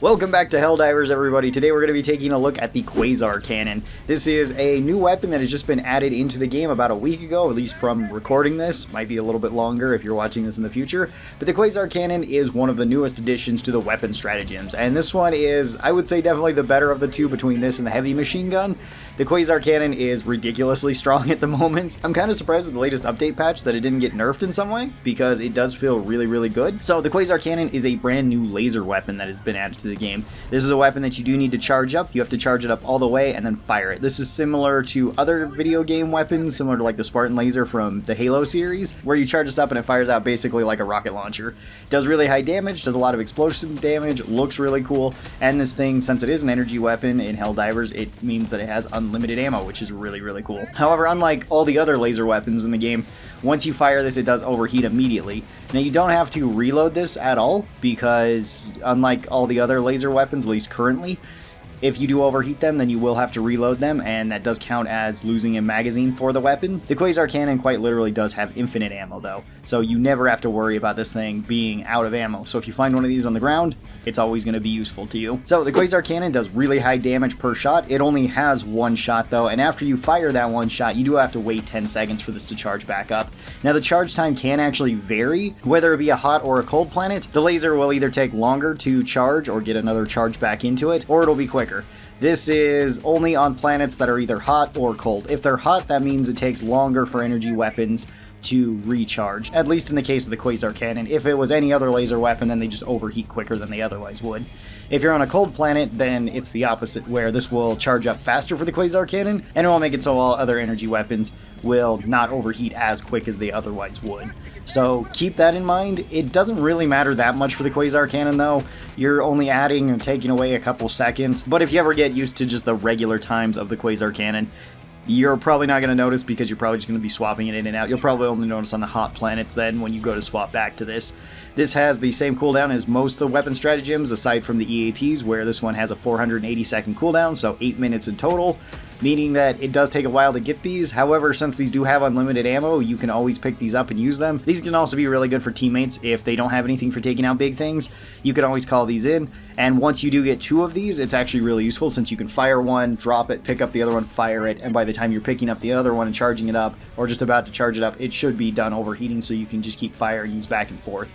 Welcome back to Helldivers, everybody. Today we're going to be taking a look at the Quasar Cannon. This is a new weapon that has just been added into the game about a week ago, at least from recording this. Might be a little bit longer if you're watching this in the future. But the Quasar Cannon is one of the newest additions to the weapon stratagems. And this one is, I would say, definitely the better of the two between this and the heavy machine gun. The Quasar Cannon is ridiculously strong at the moment. I'm kind of surprised with the latest update patch that it didn't get nerfed in some way, because it does feel really, really good. So the Quasar Cannon is a brand new laser weapon that has been added to the game. This is a weapon that you do need to charge up. You have to charge it up all the way and then fire it. This is similar to other video game weapons, similar to like the Spartan laser from the Halo series, where you charge this up and it fires out basically like a rocket launcher. Does really high damage, does a lot of explosive damage, looks really cool, and this thing, since it is an energy weapon in Helldivers, it means that it has unlimited ammo, which is really, really cool. However, unlike all the other laser weapons in the game, once you fire this, it does overheat immediately. Now, you don't have to reload this at all, because unlike all the other laser weapons, at least currently, if you do overheat them, then you will have to reload them, and that does count as losing a magazine for the weapon. The Quasar Cannon quite literally does have infinite ammo, though, so you never have to worry about this thing being out of ammo. So if you find one of these on the ground, it's always going to be useful to you. So the Quasar Cannon does really high damage per shot. It only has one shot, though, and after you fire that one shot, you do have to wait 10 seconds for this to charge back up. Now, the charge time can actually vary, whether it be a hot or a cold planet. The laser will either take longer to charge or get another charge back into it, or it'll be quicker. This is only on planets that are either hot or cold. If they're hot, that means it takes longer for energy weapons to recharge, at least in the case of the Quasar Cannon. If it was any other laser weapon, then they just overheat quicker than they otherwise would. If you're on a cold planet, then it's the opposite, where this will charge up faster for the Quasar Cannon, and it will make it so all other energy weapons will not overheat as quick as they otherwise would. So keep that in mind. It doesn't really matter that much for the Quasar Cannon, though. You're only adding or taking away a couple seconds, but if you ever get used to just the regular times of the Quasar Cannon, you're probably not going to notice, because you're probably just going to be swapping it in and out. You'll probably only notice on the hot planets then when you go to swap back to this. This has the same cooldown as most of the weapon stratagems, aside from the EATs, where this one has a 480-second cooldown, so 8 minutes in total, meaning that it does take a while to get these. However, since these do have unlimited ammo, you can always pick these up and use them. These can also be really good for teammates if they don't have anything for taking out big things. You can always call these in, and once you do get 2 of these, it's actually really useful, since you can fire one, drop it, pick up the other one, fire it, and by the time you're picking up the other one and charging it up, or just about to charge it up, it should be done overheating, so you can just keep firing these back and forth.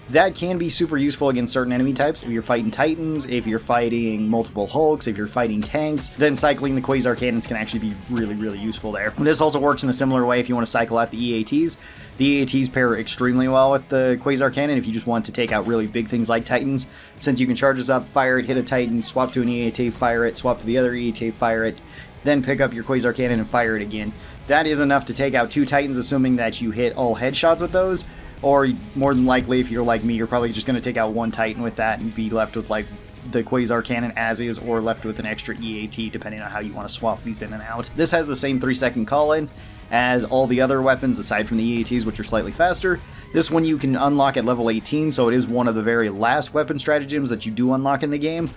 That can be super useful against certain enemy types. If you're fighting Titans, if you're fighting multiple Hulks, if you're fighting tanks, then cycling the Quasar Cannons can actually be really, really useful there. This also works in a similar way if you want to cycle out the EATs. The EATs pair extremely well with the Quasar Cannon if you just want to take out really big things like Titans, since you can charge this up, fire it, hit a Titan, swap to an EAT, fire it, swap to the other EAT, fire it, then pick up your Quasar Cannon and fire it again. That is enough to take out 2 Titans, assuming that you hit all headshots with those. Or more than likely, if you're like me, you're probably just going to take out 1 Titan with that and be left with like the Quasar Cannon as is, or left with an extra EAT, depending on how you want to swap these in and out. This has the same 3-second call-in as all the other weapons, aside from the EATs, which are slightly faster. This one you can unlock at level 18, so it is one of the very last weapon stratagems that you do unlock in the game,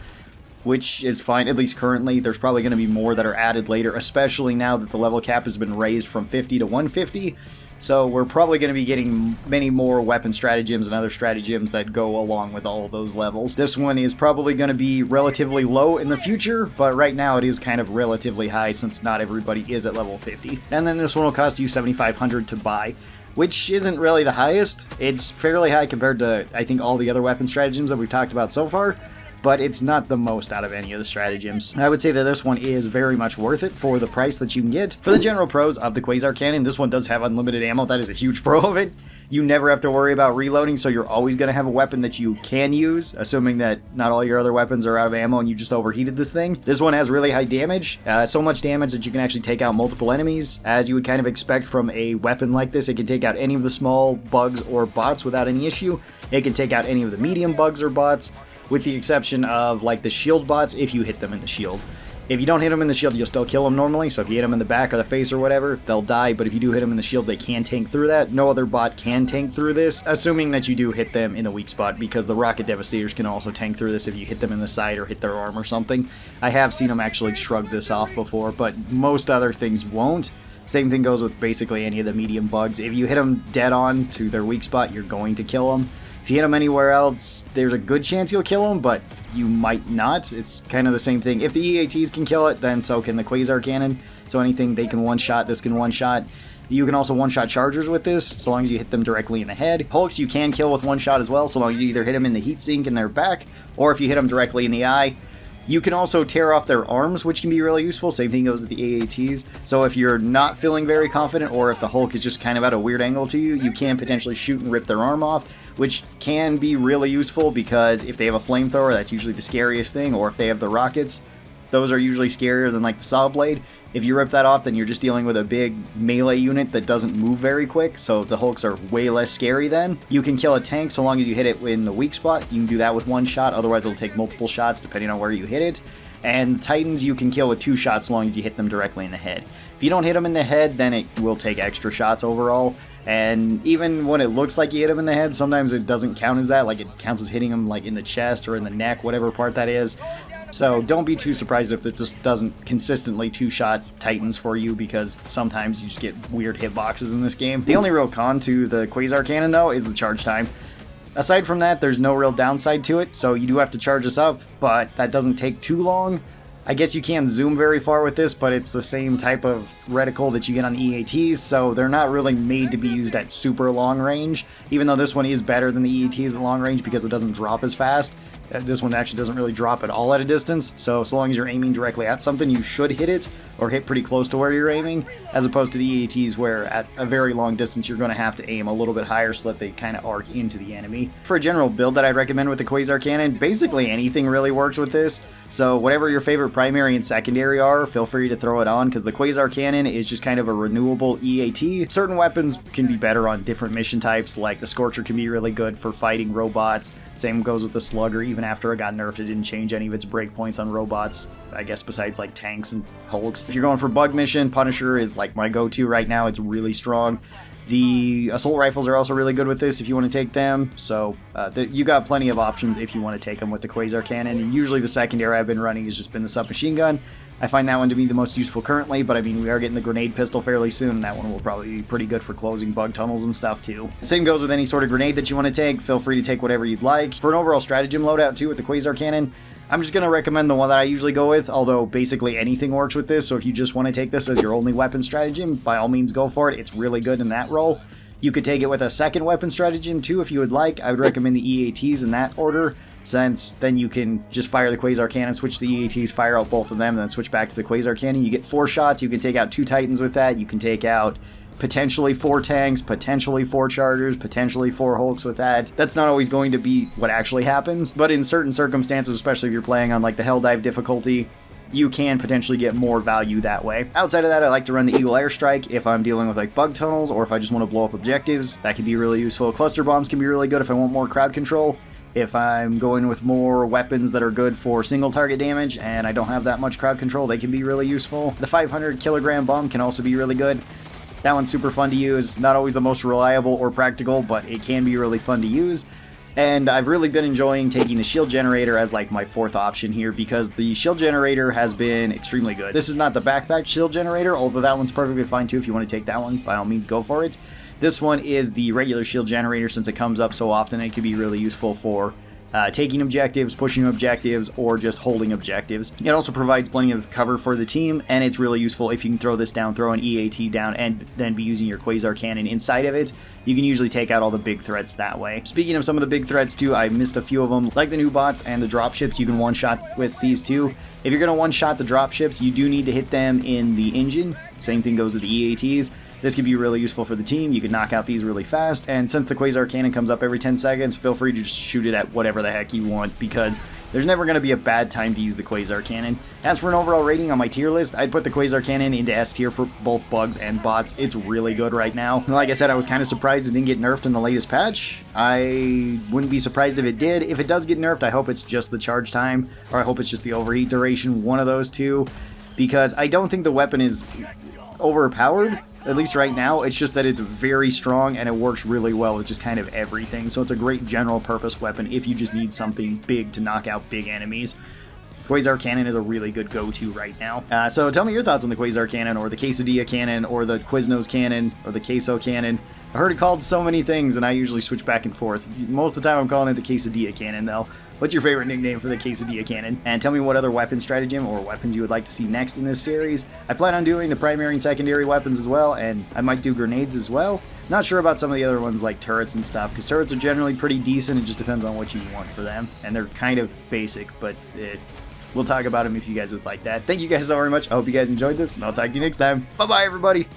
which is fine, at least currently. There's probably going to be more that are added later, especially now that the level cap has been raised from 50 to 150. So we're probably going to be getting many more weapon stratagems and other stratagems that go along with all of those levels. This one is probably going to be relatively low in the future, but right now it is kind of relatively high, since not everybody is at level 50. And then this one will cost you $7,500 to buy, which isn't really the highest. It's fairly high compared to, I think, all the other weapon stratagems that we've talked about so far, but it's not the most out of any of the stratagems. I would say that this one is very much worth it for the price that you can get. For the general pros of the Quasar Cannon, this one does have unlimited ammo. That is a huge pro of it. You never have to worry about reloading, so you're always going to have a weapon that you can use, assuming that not all your other weapons are out of ammo and you just overheated this thing. This one has really high damage, so much damage that you can actually take out multiple enemies. As you would kind of expect from a weapon like this, it can take out any of the small bugs or bots without any issue. It can take out any of the medium bugs or bots, with the exception of like the shield bots if you hit them in the shield. If you don't hit them in the shield, you'll still kill them normally, so if you hit them in the back or the face or whatever, they'll die, but if you do hit them in the shield, they can tank through that. No other bot can tank through this, assuming that you do hit them in the weak spot, because the rocket devastators can also tank through this if you hit them in the side or hit their arm or something. I have seen them actually shrug this off before, but most other things won't. Same thing goes with basically any of the medium bugs. If you hit them dead on to their weak spot, you're going to kill them. If you hit them anywhere else, there's a good chance you'll kill them, but you might not. It's kind of the same thing. If the EATs can kill it, then so can the Quasar Cannon. So anything they can one-shot, this can one-shot. You can also one-shot chargers with this, so long as you hit them directly in the head. Hulks you can kill with one shot as well, so long as you either hit them in the heat sink in their back, or if you hit them directly in the eye. You can also tear off their arms, which can be really useful. Same thing goes with the AATs. So if you're not feeling very confident, or if the Hulk is just kind of at a weird angle to you, you can potentially shoot and rip their arm off, which can be really useful because if they have a flamethrower, that's usually the scariest thing, or if they have the rockets, those are usually scarier than like the saw blade. If you rip that off, then you're just dealing with a big melee unit that doesn't move very quick, so the Hulks are way less scary then. You can kill a tank so long as you hit it in the weak spot. You can do that with one shot, otherwise it'll take multiple shots depending on where you hit it. And Titans you can kill with 2 shots so long as you hit them directly in the head. If you don't hit them in the head, then it will take extra shots overall. And even when it looks like you hit them in the head, sometimes it doesn't count as that, like it counts as hitting them like in the chest or in the neck, whatever part that is. So don't be too surprised if it just doesn't consistently 2-shot Titans for you, because sometimes you just get weird hitboxes in this game. The only real con to the Quasar Cannon though is the charge time. Aside from that, there's no real downside to it, so you do have to charge this up, but that doesn't take too long. I guess you can't zoom very far with this, but it's the same type of reticle that you get on EATs, so they're not really made to be used at super long range, even though this one is better than the EATs at long range because it doesn't drop as fast. This one actually doesn't really drop at all at a distance, so long as you're aiming directly at something, you should hit it, or hit pretty close to where you're aiming, as opposed to the EATs where at a very long distance you're going to have to aim a little bit higher so that they kind of arc into the enemy. For a general build that I'd recommend with the Quasar Cannon, basically anything really works with this, so whatever your favorite primary and secondary are, feel free to throw it on, because the Quasar Cannon is just kind of a renewable EAT. Certain weapons can be better on different mission types, like the Scorcher can be really good for fighting robots, same goes with the Slugger. Even after it got nerfed, it didn't change any of its breakpoints on robots, I guess besides like tanks and Hulks. If you're going for bug mission, Punisher is like my go-to right now, it's really strong. The assault rifles are also really good with this if you want to take them, so you got plenty of options if you want to take them with the Quasar Cannon, and usually the secondary I've been running has just been the submachine gun. I find that one to be the most useful currently, but I mean, we are getting the grenade pistol fairly soon, and that one will probably be pretty good for closing bug tunnels and stuff too. Same goes with any sort of grenade that you want to take, feel free to take whatever you'd like. For an overall stratagem loadout too with the Quasar Cannon, I'm just going to recommend the one that I usually go with, although basically anything works with this, so if you just want to take this as your only weapon stratagem, by all means go for it, it's really good in that role. You could take it with a second weapon stratagem too if you would like. I would recommend the EATs in that order, since then you can just fire the Quasar Cannon, switch the EATs, fire out both of them, and then switch back to the Quasar Cannon. You get 4 shots, you can take out 2 Titans with that, you can take out potentially 4 tanks, potentially 4 chargers, potentially 4 Hulks with that. That's not always going to be what actually happens, but in certain circumstances, especially if you're playing on like the Helldive difficulty, you can potentially get more value that way. Outside of that, I like to run the Eagle Airstrike if I'm dealing with like bug tunnels, or if I just want to blow up objectives. That can be really useful. Cluster bombs can be really good if I want more crowd control. If I'm going with more weapons that are good for single target damage and I don't have that much crowd control, they can be really useful. The 500 kilogram bomb can also be really good. That one's super fun to use, not always the most reliable or practical, but it can be really fun to use. And I've really been enjoying taking the shield generator as like my 4th option here, because the shield generator has been extremely good. This is not the backpack shield generator, although that one's perfectly fine too. If you want to take that one, by all means go for it. This one is the regular shield generator, since it comes up so often. It can be really useful for taking objectives, pushing objectives, or just holding objectives. It also provides plenty of cover for the team, and it's really useful if you can throw this down, throw an EAT down, and then be using your Quasar Cannon inside of it. You can usually take out all the big threats that way. Speaking of some of the big threats too, I missed a few of them, like the new bots and the dropships. You can one-shot with these two. If you're going to one-shot the dropships, you do need to hit them in the engine. Same thing goes with the EATs. This could be really useful for the team. You can knock out these really fast, and since the Quasar Cannon comes up every 10 seconds, feel free to just shoot it at whatever the heck you want, because there's never going to be a bad time to use the Quasar Cannon. As for an overall rating on my tier list, I'd put the Quasar Cannon into S tier for both bugs and bots. It's really good right now. Like I said, I was kind of surprised it didn't get nerfed in the latest patch. I wouldn't be surprised if it did. If it does get nerfed, I hope it's just the charge time, or I hope it's just the overheat duration, one of those two, because I don't think the weapon is overpowered. At least right now, it's just that it's very strong and it works really well with just kind of everything. So it's a great general purpose weapon if you just need something big to knock out big enemies. Quasar Cannon is a really good go-to right now. So tell me your thoughts on the Quasar Cannon, or the Quesadilla Cannon, or the Quiznos Cannon, or the Queso Cannon. I heard it called so many things, and I usually switch back and forth. Most of the time I'm calling it the Quesadilla Cannon, though. What's your favorite nickname for the Quesadilla Cannon? And tell me what other weapon stratagem or weapons you would like to see next in this series. I plan on doing the primary and secondary weapons as well, and I might do grenades as well. Not sure about some of the other ones like turrets and stuff, because turrets are generally pretty decent. It just depends on what you want for them, and they're kind of basic, but we'll talk about them if you guys would like that. Thank you guys so very much. I hope you guys enjoyed this, and I'll talk to you next time. Bye-bye, everybody!